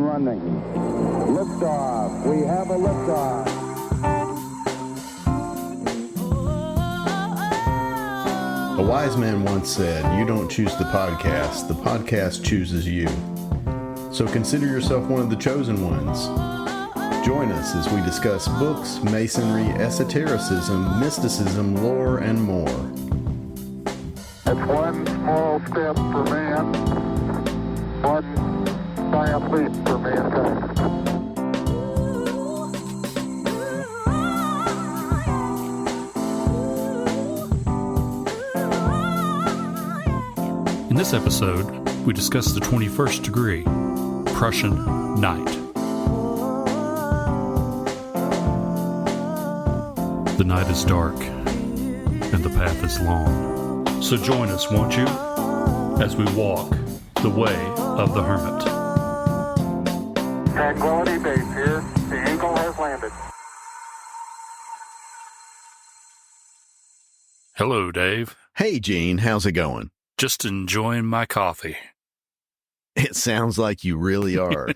running. Liftoff. We have a liftoff. A wise man once said, "You don't choose the podcast chooses you." So consider yourself one of the chosen ones. Join us as we discuss books, masonry, esotericism, mysticism, lore, and more. It's one small step for man, one giant leap for mankind. In this episode, we discuss the 21st degree, Prussian night. The night is dark, and the path is long. So join us, won't you, as we walk the way of the hermit. Tranquility Base here. The Eagle has landed. Hello, Dave. Hey, Gene, how's it going? Just enjoying my coffee. It sounds like you really are.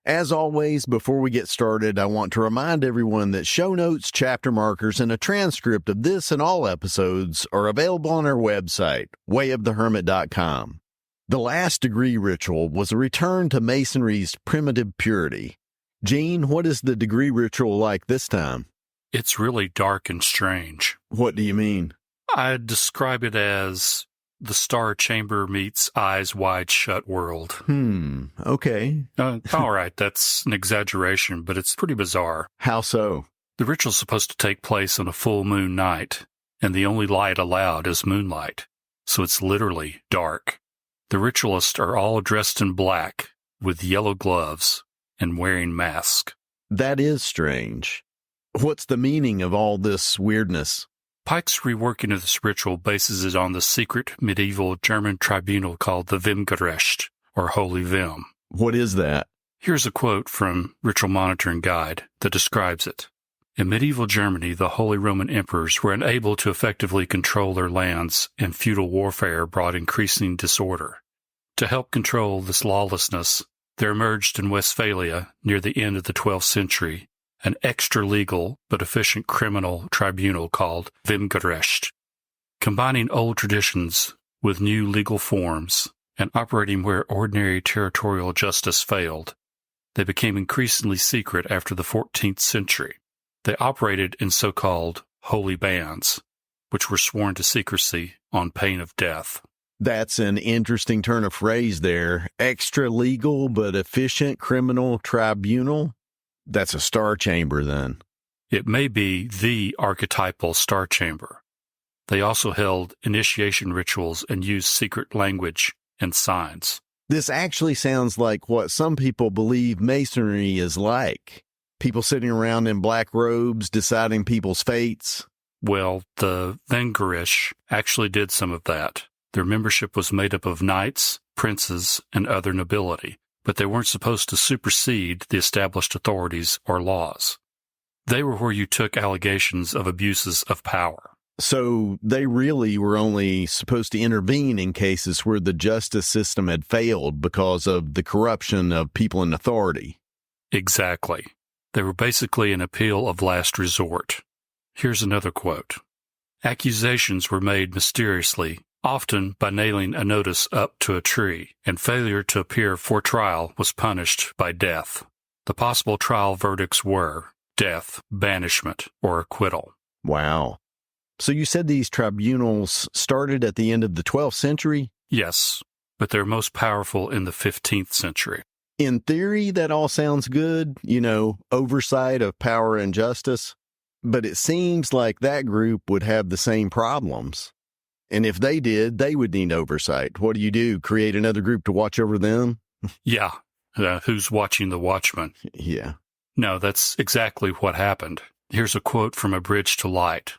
As always, before we get started, I want to remind everyone that show notes, chapter markers, and a transcript of this and all episodes are available on our website, wayofthehermit.com. The last degree ritual was a return to Masonry's primitive purity. Gene, what is the degree ritual like this time? It's really dark and strange. What do you mean? I'd describe it as the Star Chamber meets Eyes Wide Shut world. Okay. All right, that's an exaggeration, but it's pretty bizarre. How so? The ritual's supposed to take place on a full moon night, and the only light allowed is moonlight, so it's literally dark. The ritualists are all dressed in black, with yellow gloves, and wearing masks. That is strange. What's the meaning of all this weirdness? Pike's reworking of this ritual bases it on the secret medieval German tribunal called the Vehmgericht, or Holy Vehm. What is that? Here's a quote from Ritual Monitoring Guide that describes it. In medieval Germany, the Holy Roman emperors were unable to effectively control their lands, and feudal warfare brought increasing disorder. To help control this lawlessness, there emerged in Westphalia, near the end of the 12th century, an extra-legal but efficient criminal tribunal called Vehmgericht. Combining old traditions with new legal forms and operating where ordinary territorial justice failed, they became increasingly secret after the 14th century. They operated in so-called holy bands, which were sworn to secrecy on pain of death. That's an interesting turn of phrase there. Extra-legal but efficient criminal tribunal? That's a star chamber, then. It may be the archetypal star chamber. They also held initiation rituals and used secret language and signs. This actually sounds like what some people believe Masonry is like. People sitting around in black robes deciding people's fates. Well, the Vehmgericht actually did some of that. Their membership was made up of knights, princes, and other nobility, but they weren't supposed to supersede the established authorities or laws. They were where you took allegations of abuses of power. So they really were only supposed to intervene in cases where the justice system had failed because of the corruption of people in authority. Exactly. They were basically an appeal of last resort. Here's another quote. Accusations were made mysteriously, often by nailing a notice up to a tree, and failure to appear for trial was punished by death. The possible trial verdicts were death, banishment, or acquittal. Wow. So you said these tribunals started at the end of the 12th century? Yes, but they're most powerful in the 15th century. In theory, that all sounds good, oversight of power and justice. But it seems like that group would have the same problems. And if they did, they would need oversight. What do? Create another group to watch over them? Yeah. Who's watching the watchman? Yeah. No, that's exactly what happened. Here's a quote from A Bridge to Light.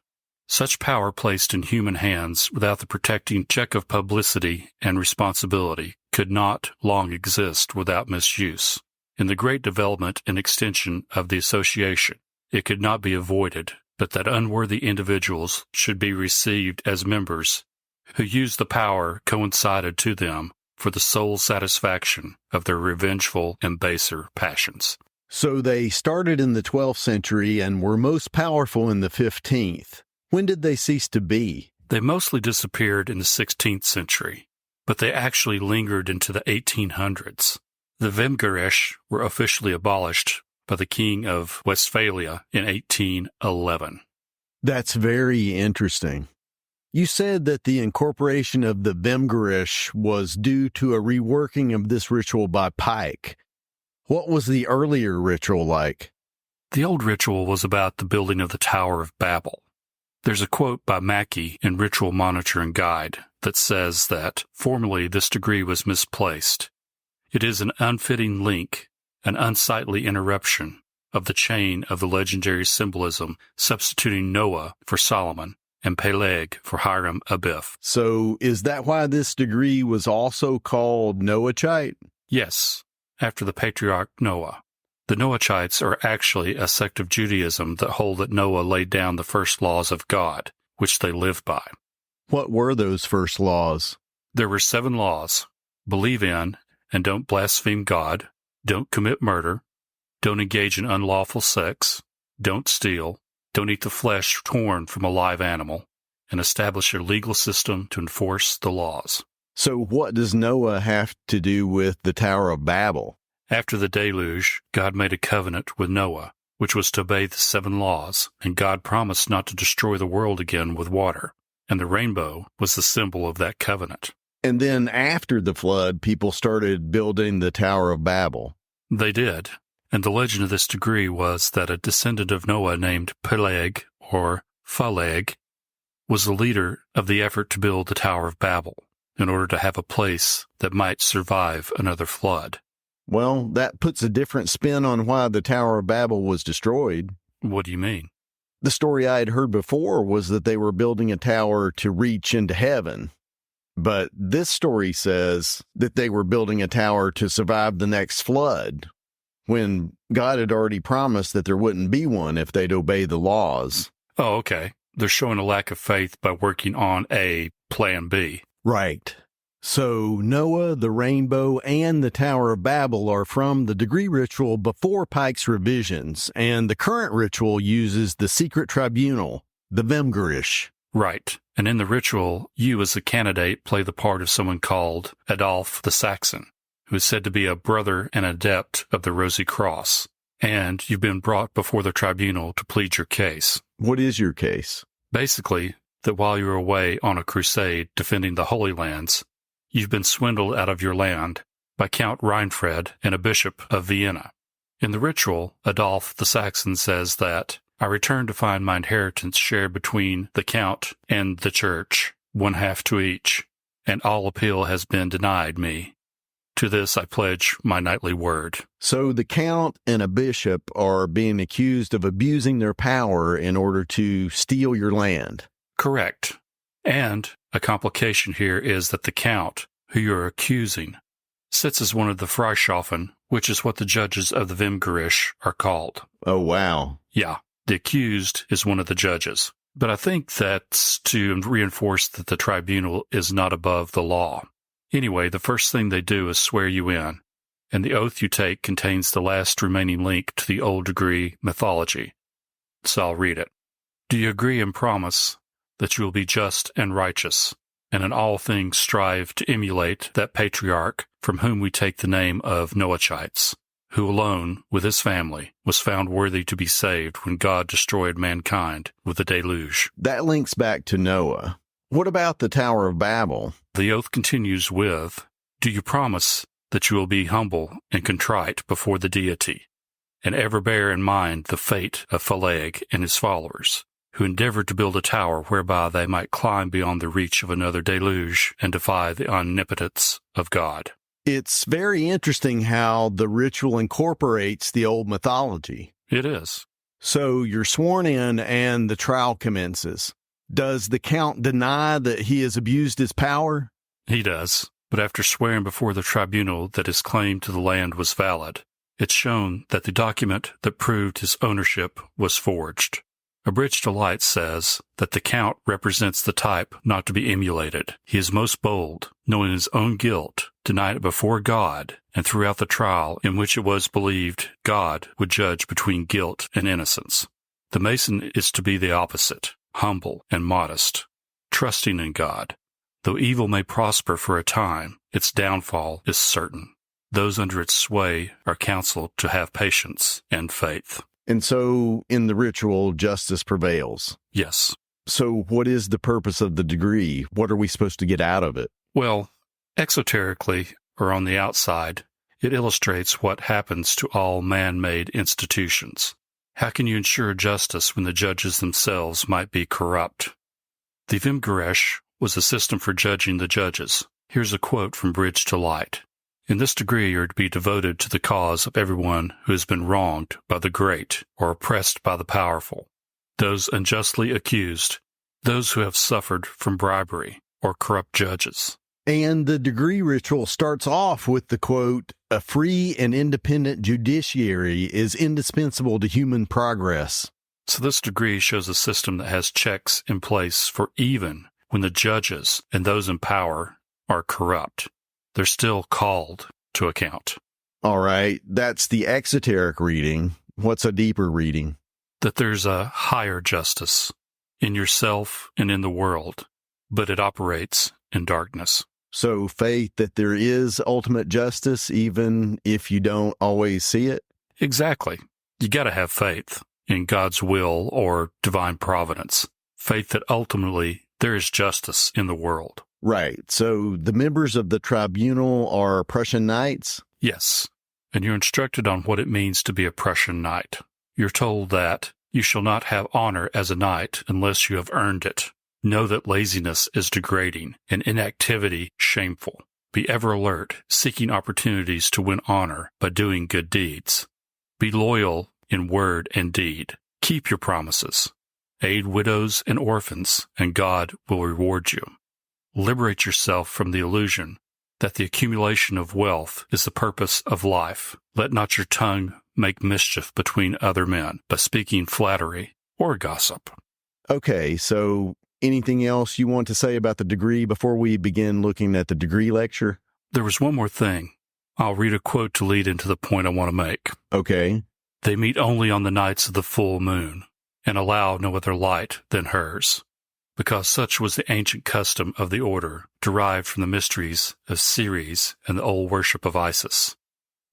Such power placed in human hands without the protecting check of publicity and responsibility could not long exist without misuse. In the great development and extension of the association, it could not be avoided, but that unworthy individuals should be received as members who used the power coincided to them for the sole satisfaction of their revengeful and baser passions. So they started in the 12th century and were most powerful in the 15th. When did they cease to be? They mostly disappeared in the 16th century, but they actually lingered into the 1800s. The Vehmgericht were officially abolished by the King of Westphalia in 1811. That's very interesting. You said that the incorporation of the Vehmgericht was due to a reworking of this ritual by Pike. What was the earlier ritual like? The old ritual was about the building of the Tower of Babel. There's a quote by Mackey in Ritual Monitor and Guide that says that, formerly this degree was misplaced. It is an unfitting link, an unsightly interruption of the chain of the legendary symbolism, substituting Noah for Solomon and Peleg for Hiram Abiff. So is that why this degree was also called Noachite? Yes, after the patriarch Noah. The Noachites are actually a sect of Judaism that hold that Noah laid down the first laws of God, which they live by. What were those first laws? There were 7 laws. Believe in and don't blaspheme God, don't commit murder, don't engage in unlawful sex, don't steal, don't eat the flesh torn from a live animal, and establish a legal system to enforce the laws. So what does Noah have to do with the Tower of Babel? After the deluge, God made a covenant with Noah, which was to obey the 7 laws, and God promised not to destroy the world again with water, and the rainbow was the symbol of that covenant. And then after the flood, people started building the Tower of Babel. They did, and the legend of this degree was that a descendant of Noah named Peleg, or Phaleg, was the leader of the effort to build the Tower of Babel, in order to have a place that might survive another flood. Well, that puts a different spin on why the Tower of Babel was destroyed. What do you mean? The story I had heard before was that they were building a tower to reach into heaven. But this story says that they were building a tower to survive the next flood, when God had already promised that there wouldn't be one if they'd obey the laws. Oh, okay. They're showing a lack of faith by working on a plan B. Right. So Noah, the rainbow, and the Tower of Babel are from the degree ritual before Pike's revisions, and the current ritual uses the secret tribunal, the Vehmgericht. Right. And in the ritual, you as the candidate play the part of someone called Adolf the Saxon, who is said to be a brother and adept of the Rosy Cross. And you've been brought before the tribunal to plead your case. What is your case? Basically, that while you were away on a crusade defending the Holy Lands, you've been swindled out of your land by Count Reinfred and a bishop of Vienna. In the ritual, Adolf the Saxon says that, I return to find my inheritance shared between the Count and the Church, 1/2 to each, and all appeal has been denied me. To this I pledge my knightly word. So the Count and a bishop are being accused of abusing their power in order to steal your land. Correct. And a complication here is that the Count, who you're accusing, sits as one of the Freischaffen, which is what the judges of the Vehmgericht are called. Oh, wow. Yeah, the accused is one of the judges. But I think that's to reinforce that the tribunal is not above the law. Anyway, the first thing they do is swear you in, and the oath you take contains the last remaining link to the old degree mythology. So I'll read it. Do you agree and promise that you will be just and righteous, and in all things strive to emulate that patriarch from whom we take the name of Noachites, who alone, with his family, was found worthy to be saved when God destroyed mankind with the deluge? That links back to Noah. What about the Tower of Babel? The oath continues with, do you promise that you will be humble and contrite before the deity, and ever bear in mind the fate of Phaleg and his followers, who endeavored to build a tower whereby they might climb beyond the reach of another deluge and defy the omnipotence of God? It's very interesting how the ritual incorporates the old mythology. It is. So you're sworn in and the trial commences. Does the Count deny that he has abused his power? He does, but after swearing before the tribunal that his claim to the land was valid, it's shown that the document that proved his ownership was forged. A Bridge to Light says that the count represents the type not to be emulated. He is most bold, knowing his own guilt, denied it before God, and throughout the trial in which it was believed God would judge between guilt and innocence. The Mason is to be the opposite, humble and modest, trusting in God. Though evil may prosper for a time, its downfall is certain. Those under its sway are counseled to have patience and faith. And so, in the ritual, justice prevails. Yes. So, what is the purpose of the degree? What are we supposed to get out of it? Well, exoterically, or on the outside, it illustrates what happens to all man-made institutions. How can you ensure justice when the judges themselves might be corrupt? The Vehmgericht was a system for judging the judges. Here's a quote from Bridge to Light. In this degree, you are to be devoted to the cause of everyone who has been wronged by the great or oppressed by the powerful, those unjustly accused, those who have suffered from bribery or corrupt judges. And the degree ritual starts off with the quote, "A free and independent judiciary is indispensable to human progress." So this degree shows a system that has checks in place for even when the judges and those in power are corrupt. They're still called to account. All right, that's the exoteric reading. What's a deeper reading? That there's a higher justice in yourself and in the world, but it operates in darkness. So faith that there is ultimate justice, even if you don't always see it? Exactly. You got to have faith in God's will or divine providence. Faith that ultimately there is justice in the world. Right. So the members of the tribunal are Prussian knights? Yes. And you're instructed on what it means to be a Prussian knight. You're told that you shall not have honor as a knight unless you have earned it. Know that laziness is degrading and inactivity shameful. Be ever alert, seeking opportunities to win honor by doing good deeds. Be loyal in word and deed. Keep your promises. Aid widows and orphans, and God will reward you. Liberate yourself from the illusion that the accumulation of wealth is the purpose of life. Let not your tongue make mischief between other men by speaking flattery or gossip. Okay, so anything else you want to say about the degree before we begin looking at the degree lecture? There was one more thing. I'll read a quote to lead into the point I want to make. Okay. They meet only on the nights of the full moon and allow no other light than hers, because such was the ancient custom of the order, derived from the mysteries of Ceres and the old worship of Isis.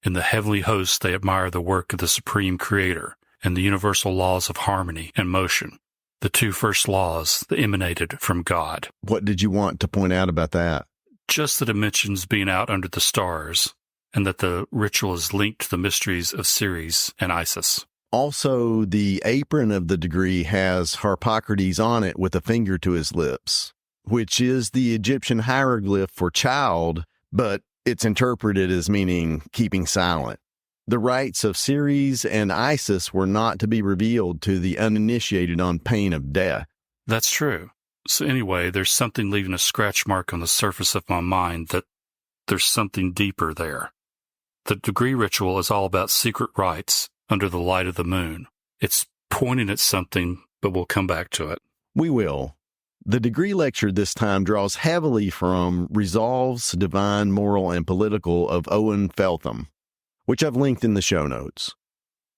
In the heavenly hosts they admire the work of the Supreme Creator and the universal laws of harmony and motion, the two first laws that emanated from God. What did you want to point out about that? Just that it mentions being out under the stars, and that the ritual is linked to the mysteries of Ceres and Isis. Also, the apron of the degree has Harpocrates on it with a finger to his lips, which is the Egyptian hieroglyph for child, but it's interpreted as meaning keeping silent. The rites of Ceres and Isis were not to be revealed to the uninitiated on pain of death. That's true. So anyway, there's something leaving a scratch mark on the surface of my mind that there's something deeper there. The degree ritual is all about secret rites under the light of the moon. It's pointing at something, but we'll come back to it. We will. The degree lecture this time draws heavily from Resolves, Divine, Moral, and Political of Owen Feltham, which I've linked in the show notes.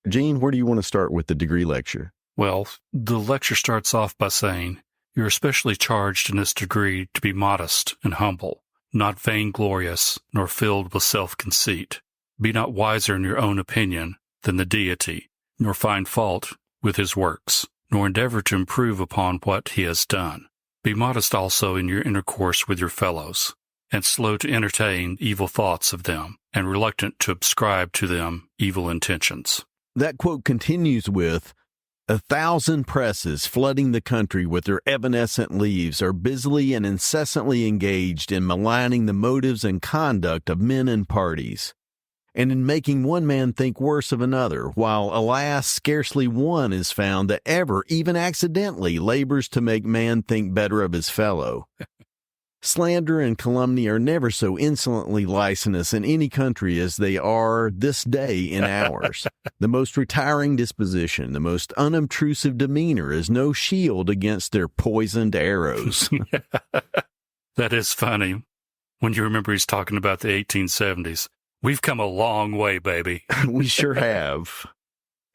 Gene, where do you want to start with the degree lecture? Well, the lecture starts off by saying, you're especially charged in this degree to be modest and humble, not vainglorious, nor filled with self-conceit. Be not wiser in your own opinion than the deity, nor find fault with his works, nor endeavor to improve upon what he has done. Be modest also in your intercourse with your fellows, and slow to entertain evil thoughts of them, and reluctant to ascribe to them evil intentions. That quote continues with, 1,000 presses flooding the country with their evanescent leaves are busily and incessantly engaged in maligning the motives and conduct of men and parties, and in making one man think worse of another, while, alas, scarcely one is found that ever, even accidentally, labors to make man think better of his fellow. Slander and calumny are never so insolently licentious in any country as they are this day in ours. The most retiring disposition, the most unobtrusive demeanor is no shield against their poisoned arrows. That is funny. When you remember he's talking about the 1870s. We've come a long way, baby. We sure have.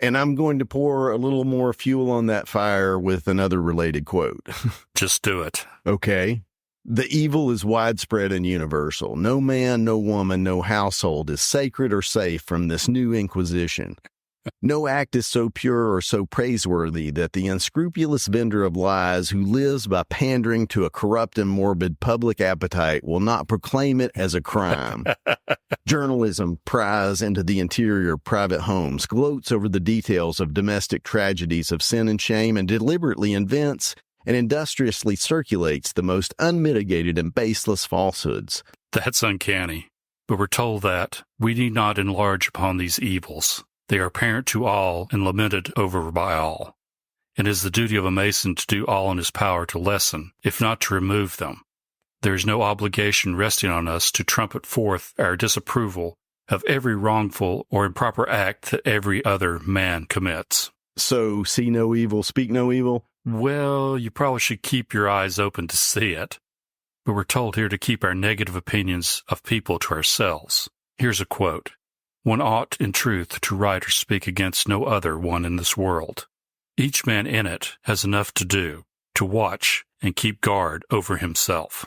And I'm going to pour a little more fuel on that fire with another related quote. Just do it. Okay. The evil is widespread and universal. No man, no woman, no household is sacred or safe from this new inquisition. No act is so pure or so praiseworthy that the unscrupulous vendor of lies who lives by pandering to a corrupt and morbid public appetite will not proclaim it as a crime. Journalism pries into the interior of private homes, gloats over the details of domestic tragedies of sin and shame, and deliberately invents and industriously circulates the most unmitigated and baseless falsehoods. That's uncanny. But we're told that we need not enlarge upon these evils. They are apparent to all and lamented over by all. It is the duty of a Mason to do all in his power to lessen, if not to remove them. There is no obligation resting on us to trumpet forth our disapproval of every wrongful or improper act that every other man commits. So, see no evil, speak no evil? Well, you probably should keep your eyes open to see it. But we're told here to keep our negative opinions of people to ourselves. Here's a quote. One ought, in truth, to write or speak against no other one in this world. Each man in it has enough to do, to watch and keep guard over himself.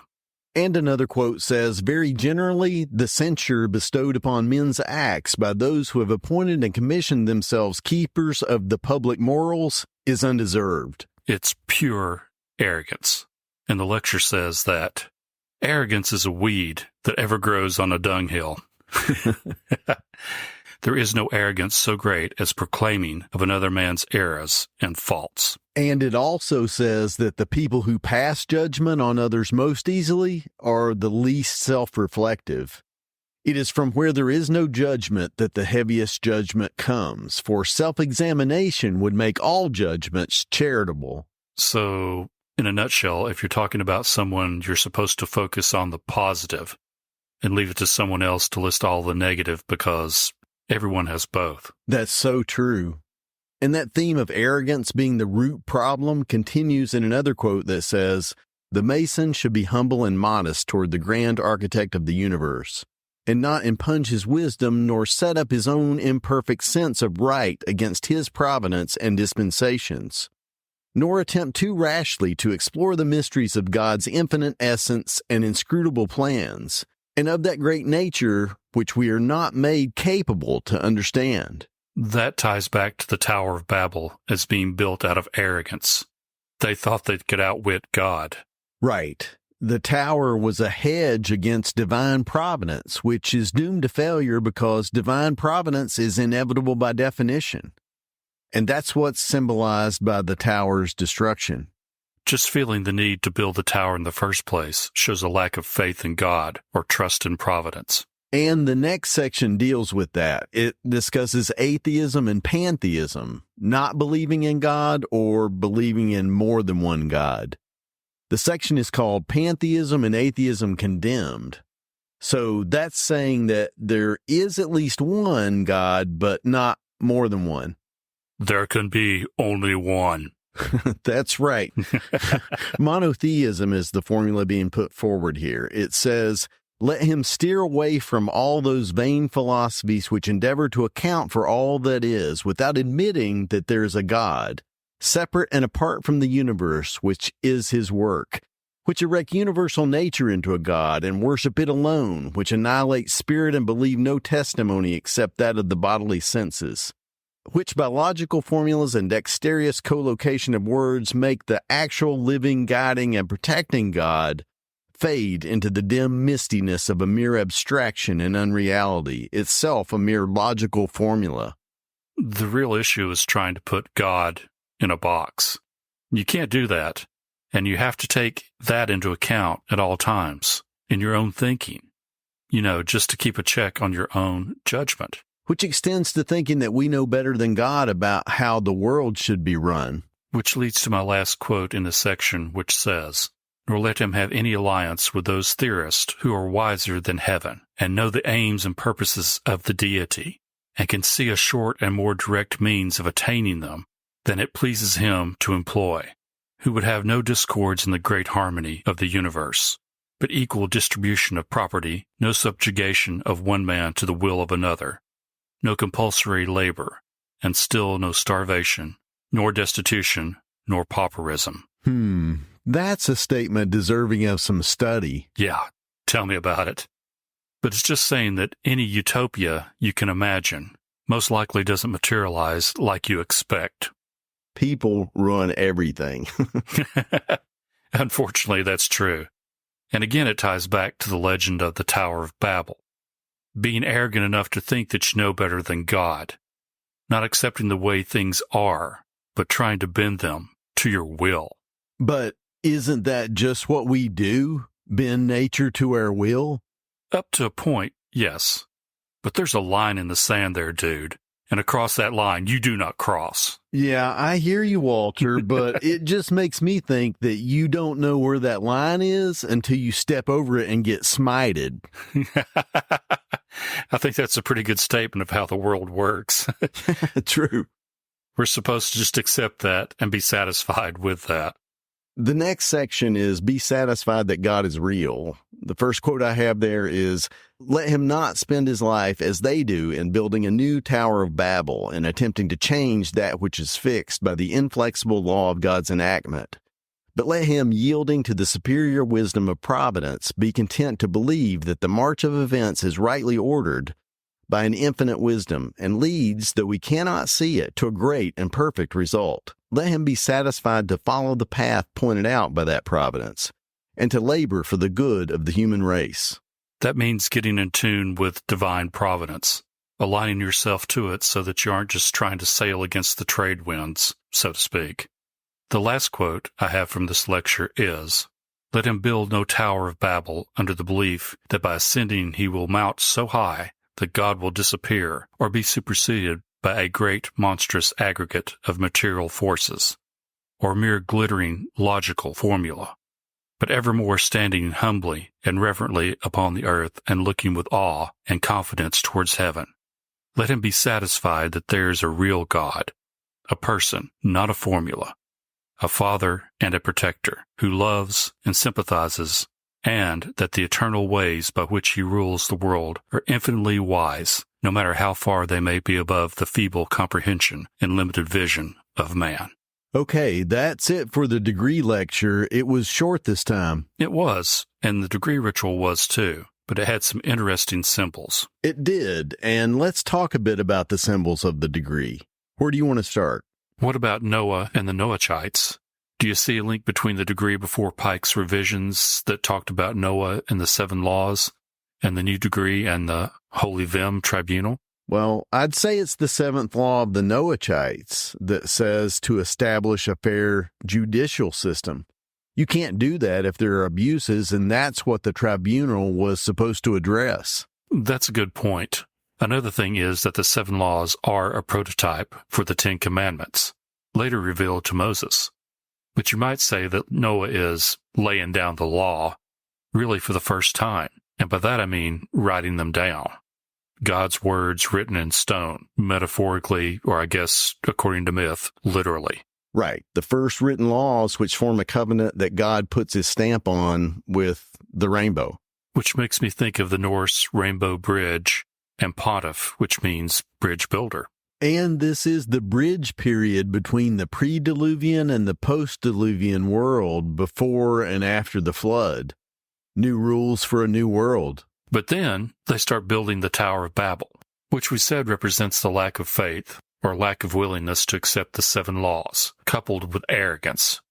And another quote says, very generally, the censure bestowed upon men's acts by those who have appointed and commissioned themselves keepers of the public morals is undeserved. It's pure arrogance. And the lecture says that arrogance is a weed that ever grows on a dunghill. There is no arrogance so great as proclaiming of another man's errors and faults. And it also says that the people who pass judgment on others most easily are the least self-reflective. It is from where there is no judgment that the heaviest judgment comes, for self-examination would make all judgments charitable. So, in a nutshell, if you're talking about someone, you're supposed to focus on the positive and leave it to someone else to list all the negative because everyone has both. That's so true. And that theme of arrogance being the root problem continues in another quote that says, the Mason should be humble and modest toward the grand architect of the universe, and not impugn his wisdom nor set up his own imperfect sense of right against his providence and dispensations, nor attempt too rashly to explore the mysteries of God's infinite essence and inscrutable plans, and of that great nature which we are not made capable to understand. That ties back to the Tower of Babel as being built out of arrogance. They thought they could outwit God. Right. The tower was a hedge against divine providence, which is doomed to failure because divine providence is inevitable by definition. And that's what's symbolized by the tower's destruction. Just feeling the need to build the tower in the first place shows a lack of faith in God or trust in providence. And the next section deals with that. It discusses atheism and pantheism, not believing in God or believing in more than one God. The section is called Pantheism and Atheism Condemned. So that's saying that there is at least one God, but not more than one. There can be only one. That's right. Monotheism is the formula being put forward here. It says, let him steer away from all those vain philosophies which endeavor to account for all that is without admitting that there is a God, separate and apart from the universe, which is his work, which erect universal nature into a God and worship it alone, which annihilate spirit and believe no testimony except that of the bodily senses, which by logical formulas and dexterous collocation of words make the actual living, guiding, and protecting God fade into the dim mistiness of a mere abstraction and unreality, itself a mere logical formula. The real issue is trying to put God in a box. You can't do that, and you have to take that into account at all times in your own thinking, just to keep a check on your own judgment. Which extends to thinking that we know better than God about how the world should be run. Which leads to my last quote in this section, which says, nor let him have any alliance with those theorists who are wiser than heaven and know the aims and purposes of the deity, and can see a short and more direct means of attaining them than it pleases him to employ, who would have no discords in the great harmony of the universe, but equal distribution of property, no subjugation of one man to the will of another, no compulsory labor, and still no starvation, nor destitution, nor pauperism. That's a statement deserving of some study. Yeah, tell me about it. But it's just saying that any utopia you can imagine most likely doesn't materialize like you expect. People run everything. Unfortunately, that's true. And again, it ties back to the legend of the Tower of Babel. Being arrogant enough to think that you know better than God, not accepting the way things are, but trying to bend them to your will. But isn't that just what we do? Bend nature to our will? Up to a point, yes. But there's a line in the sand there, dude. And across that line, you do not cross. Yeah, I hear you, Walter, but it just makes me think that you don't know where that line is until you step over it and get smited. I think that's a pretty good statement of how the world works. True. We're supposed to just accept that and be satisfied with that. The next section is be satisfied that God is real. The first quote I have there is, let him not spend his life as they do in building a new Tower of Babel and attempting to change that which is fixed by the inflexible law of God's enactment. But let him, yielding to the superior wisdom of providence, be content to believe that the march of events is rightly ordered by an infinite wisdom and leads, though we cannot see it, to a great and perfect result. Let him be satisfied to follow the path pointed out by that providence and to labor for the good of the human race. That means getting in tune with divine providence, aligning yourself to it so that you aren't just trying to sail against the trade winds, so to speak. The last quote I have from this lecture is, let him build no Tower of Babel under the belief that by ascending he will mount so high that God will disappear or be superseded by a great monstrous aggregate of material forces, or mere glittering logical formula, but evermore standing humbly and reverently upon the earth and looking with awe and confidence towards heaven. Let him be satisfied that there is a real God, a person, not a formula, a father and a protector who loves and sympathizes, and that the eternal ways by which he rules the world are infinitely wise, no matter how far they may be above the feeble comprehension and limited vision of man. Okay, that's it for the degree lecture. It was short this time. It was, and the degree ritual was too, but it had some interesting symbols. It did, and let's talk a bit about the symbols of the degree. Where do you want to start? What about Noah and the Noachites? Do you see a link between the degree before Pike's revisions that talked about Noah and the 7 laws, and the new degree and the Holy Vehm tribunal? Well, I'd say it's the 7th law of the Noachites that says to establish a fair judicial system. You can't do that if there are abuses, and that's what the tribunal was supposed to address. That's a good point. Another thing is that the 7 laws are a prototype for the 10 commandments, later revealed to Moses. But you might say that Noah is laying down the law, really for the first time, and by that I mean writing them down. God's words written in stone, metaphorically, or I guess, according to myth, literally. Right. The first written laws which form a covenant that God puts his stamp on with the rainbow. Which makes me think of the Norse rainbow bridge and pontiff, which means bridge builder. And this is the bridge period between the pre-Diluvian and the post-Diluvian world, before and after the flood. New rules for a new world. But then they start building the Tower of Babel, which we said represents the lack of faith or lack of willingness to accept the 7 laws, coupled with arrogance.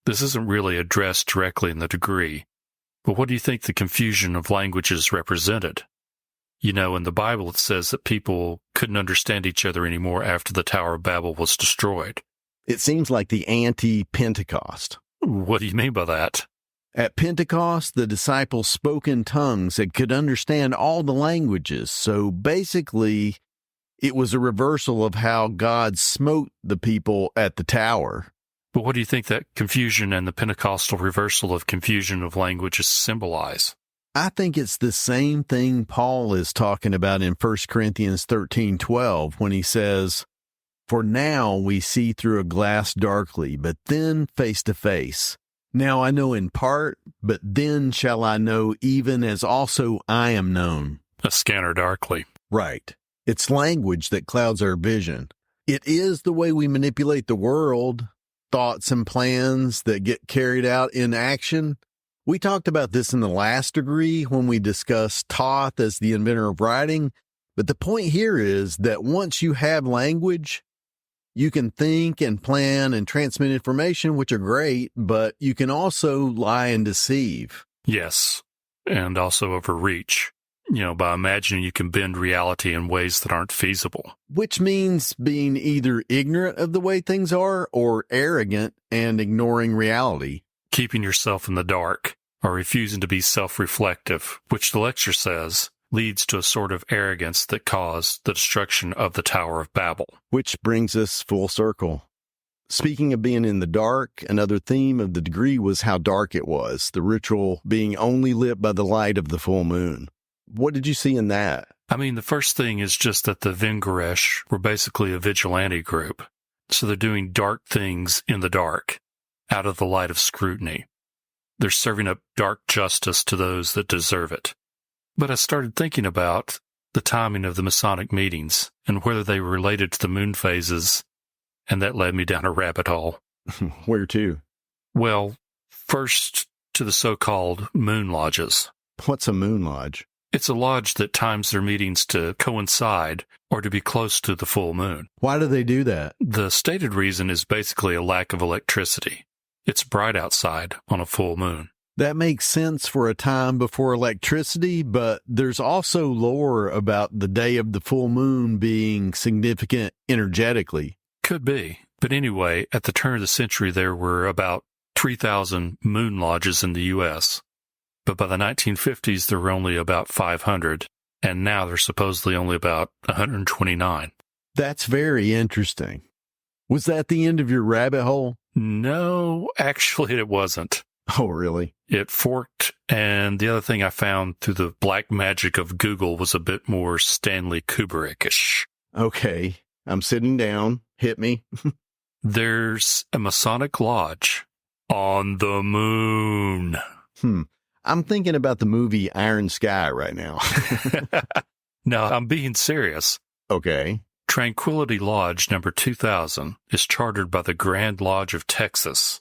This isn't really addressed directly in the degree, but what do you think the confusion of languages represented? You know, in the Bible it says that people couldn't understand each other anymore after the Tower of Babel was destroyed. It seems like the anti-Pentecost. What do you mean by that? At Pentecost, the disciples spoke in tongues and could understand all the languages. So basically, it was a reversal of how God smote the people at the tower. But what do you think that confusion and the Pentecostal reversal of confusion of languages symbolize? I think it's the same thing Paul is talking about in 1 Corinthians 13:12 when he says, "For now we see through a glass darkly, but then face to face. Now I know in part, but then shall I know even as also I am known." A scanner darkly. Right. It's language that clouds our vision. It is the way we manipulate the world, thoughts and plans that get carried out in action. We talked about this in the last degree when we discussed Thoth as the inventor of writing, but the point here is that once you have language, you can think and plan and transmit information, which are great, but you can also lie and deceive. Yes, and also overreach. By imagining you can bend reality in ways that aren't feasible. Which means being either ignorant of the way things are or arrogant and ignoring reality. Keeping yourself in the dark or refusing to be self-reflective, which the lecture says leads to a sort of arrogance that caused the destruction of the Tower of Babel. Which brings us full circle. Speaking of being in the dark, another theme of the degree was how dark it was, the ritual being only lit by the light of the full moon. What did you see in that? The first thing is just that the Vehmgericht were basically a vigilante group. So they're doing dark things in the dark, out of the light of scrutiny. They're serving up dark justice to those that deserve it. But I started thinking about the timing of the Masonic meetings and whether they were related to the moon phases, and that led me down a rabbit hole. Where to? Well, first to the so-called moon lodges. What's a moon lodge? It's a lodge that times their meetings to coincide or to be close to the full moon. Why do they do that? The stated reason is basically a lack of electricity. It's bright outside on a full moon. That makes sense for a time before electricity, but there's also lore about the day of the full moon being significant energetically. Could be. But anyway, at the turn of the century, there were about 3,000 moon lodges in the U.S., but by the 1950s, there were only about 500, and now there's supposedly only about 129. That's very interesting. Was that the end of your rabbit hole? No, actually it wasn't. Oh, really? It forked, and the other thing I found through the black magic of Google was a bit more Stanley Kubrick-ish. Okay, I'm sitting down. Hit me. There's a Masonic lodge on the moon. I'm thinking about the movie Iron Sky right now. No, I'm being serious. Okay. Tranquility Lodge number 2000 is chartered by the Grand Lodge of Texas,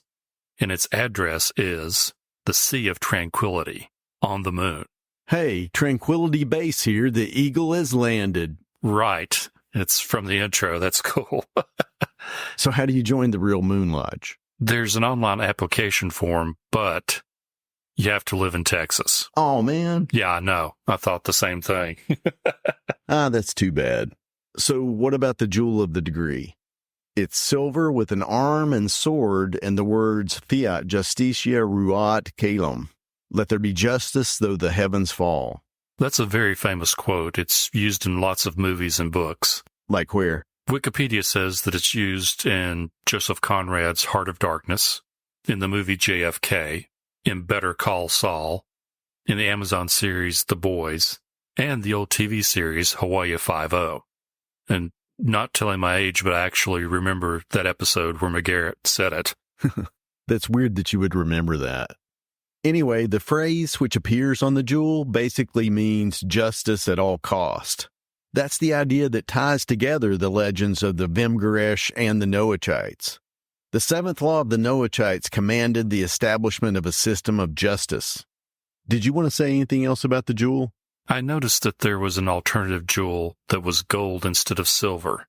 and its address is the Sea of Tranquility on the moon. Hey, Tranquility Base here. The Eagle has landed. Right. It's from the intro. That's cool. So how do you join the real Moon Lodge? There's an online application form, but you have to live in Texas. Oh, man. Yeah, I know. I thought the same thing. That's too bad. So what about the jewel of the degree? It's silver with an arm and sword and the words Fiat Justitia Ruat Caelum. Let there be justice though the heavens fall. That's a very famous quote. It's used in lots of movies and books. Like where? Wikipedia says that it's used in Joseph Conrad's Heart of Darkness, in the movie JFK, in Better Call Saul, in the Amazon series The Boys, and the old TV series Hawaii Five-0. And not telling my age, but I actually remember that episode where McGarrett said it. That's weird that you would remember that. Anyway, the phrase which appears on the jewel basically means justice at all cost. That's the idea that ties together the legends of the Vehmgericht and the Noachites. The seventh law of the Noachites commanded the establishment of a system of justice. Did you want to say anything else about the jewel? I noticed that there was an alternative jewel that was gold instead of silver.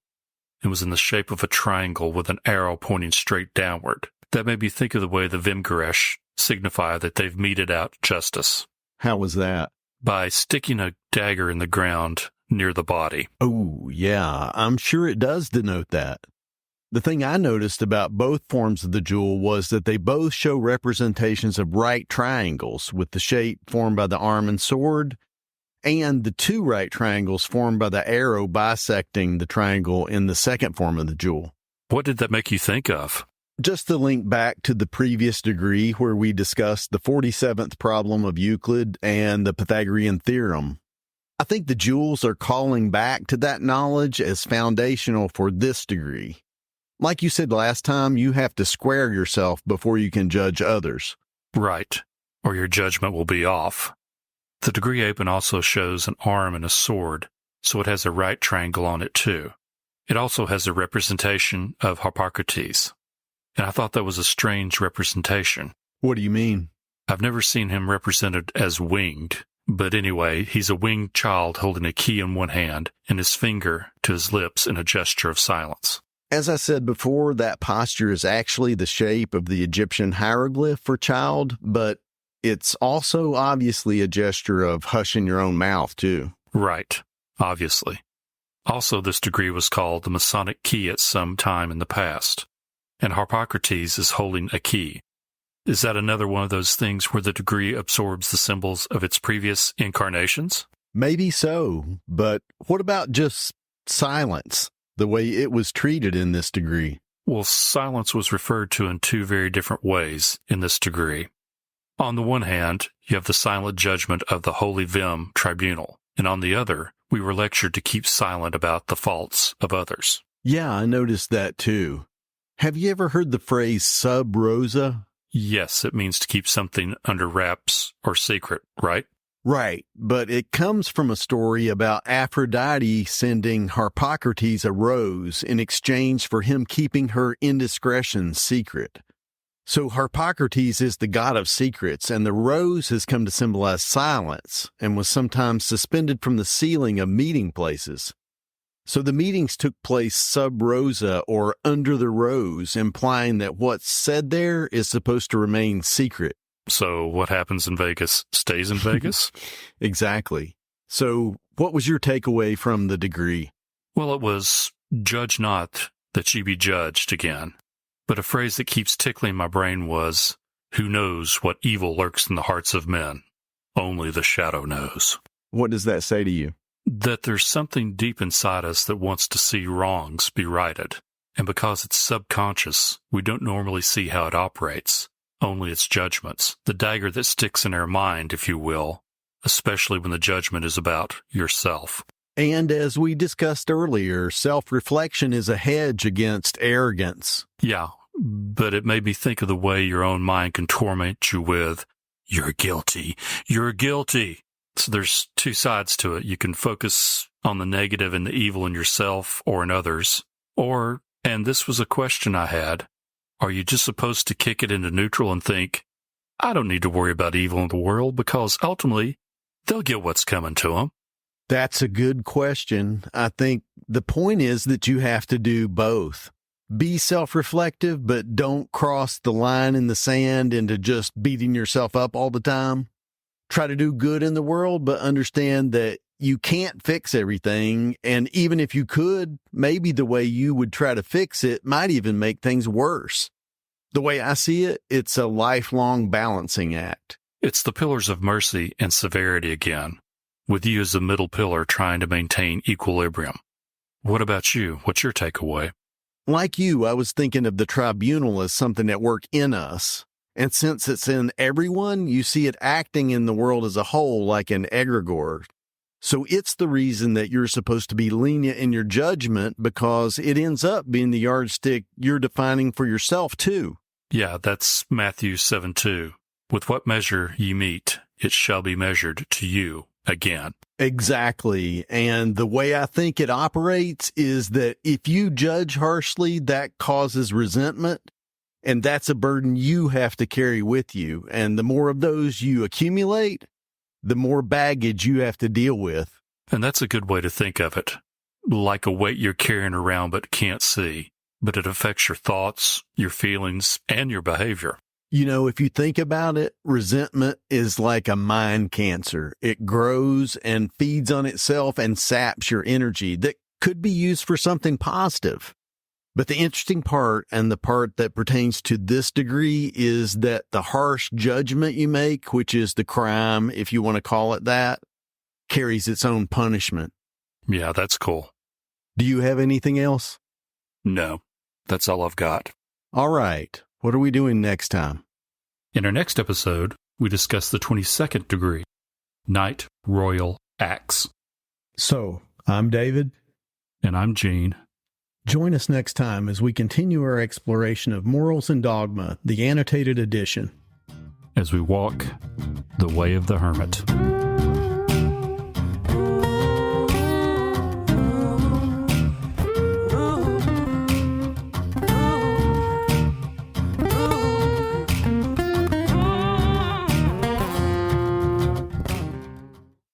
It was in the shape of a triangle with an arrow pointing straight downward. That made me think of the way the Vehmgericht signify that they've meted out justice. How was that? By sticking a dagger in the ground near the body. Oh, yeah, I'm sure it does denote that. The thing I noticed about both forms of the jewel was that they both show representations of right triangles with the shape formed by the arm and sword, and the two right triangles formed by the arrow bisecting the triangle in the second form of the jewel. What did that make you think of? Just to link back to the previous degree where we discussed the 47th problem of Euclid and the Pythagorean theorem, I think the jewels are calling back to that knowledge as foundational for this degree. Like you said last time, you have to square yourself before you can judge others. Right, or your judgment will be off. The Degree Apron also shows an arm and a sword, so it has a right triangle on it too. It also has a representation of Harpocrates. And I thought that was a strange representation. What do you mean? I've never seen him represented as winged. But anyway, he's a winged child holding a key in one hand and his finger to his lips in a gesture of silence. As I said before, that posture is actually the shape of the Egyptian hieroglyph for child, but it's also obviously a gesture of hushing your own mouth, too. Right, obviously. Also, this degree was called the Masonic key at some time in the past. And Harpocrates is holding a key. Is that another one of those things where the degree absorbs the symbols of its previous incarnations? Maybe so, but what about just silence, the way it was treated in this degree? Well, silence was referred to in two very different ways in this degree. On the one hand, you have the silent judgment of the holy Vehm tribunal, and on the other, we were lectured to keep silent about the faults of others. Yeah, I noticed that too. Have you ever heard the phrase sub rosa? Yes, it means to keep something under wraps or secret, right? Right, but it comes from a story about Aphrodite sending Harpocrates a rose in exchange for him keeping her indiscretions secret. So Harpocrates is the god of secrets, and the rose has come to symbolize silence and was sometimes suspended from the ceiling of meeting places. So the meetings took place sub rosa, or under the rose, implying that what's said there is supposed to remain secret. So what happens in Vegas stays in Vegas? Exactly. So what was your takeaway from the degree? Well, it was, judge not that ye be judged again. But a phrase that keeps tickling my brain was, who knows what evil lurks in the hearts of men? Only the shadow knows. What does that say to you? That there's something deep inside us that wants to see wrongs be righted. And because it's subconscious, we don't normally see how it operates, only its judgments, the dagger that sticks in our mind, if you will, especially when the judgment is about yourself. And as we discussed earlier, self-reflection is a hedge against arrogance. Yeah, but it made me think of the way your own mind can torment you with, you're guilty, you're guilty. So there's two sides to it. You can focus on the negative and the evil in yourself or in others. Or, and this was a question I had, are you just supposed to kick it into neutral and think, I don't need to worry about evil in the world because ultimately they'll get what's coming to them? That's a good question. I think the point is that you have to do both. Be self-reflective, but don't cross the line in the sand into just beating yourself up all the time. Try to do good in the world, but understand that you can't fix everything. And even if you could, maybe the way you would try to fix it might even make things worse. The way I see it, it's a lifelong balancing act. It's the pillars of mercy and severity again, with you as the middle pillar trying to maintain equilibrium. What about you? What's your takeaway? Like you, I was thinking of the tribunal as something at work in us. And since it's in everyone, you see it acting in the world as a whole like an egregore. So it's the reason that you're supposed to be lenient in your judgment because it ends up being the yardstick you're defining for yourself too. Yeah, that's Matthew 7:2. With what measure ye meet, it shall be measured to you again. Exactly. And the way I think it operates is that if you judge harshly, that causes resentment. And that's a burden you have to carry with you. And the more of those you accumulate, the more baggage you have to deal with. And that's a good way to think of it. Like a weight you're carrying around but can't see. But it affects your thoughts, your feelings, and your behavior. You know, if you think about it, resentment is like a mind cancer. It grows and feeds on itself and saps your energy that could be used for something positive. But the interesting part, and the part that pertains to this degree, is that the harsh judgment you make, which is the crime, if you want to call it that, carries its own punishment. Yeah, that's cool. Do you have anything else? No, that's all I've got. All right, what are we doing next time? In our next episode, we discuss the 22nd degree, Knight Royal Axe. So, I'm David. And I'm Gene. Join us next time as we continue our exploration of Morals and Dogma, the annotated edition. As we walk the way of the hermit.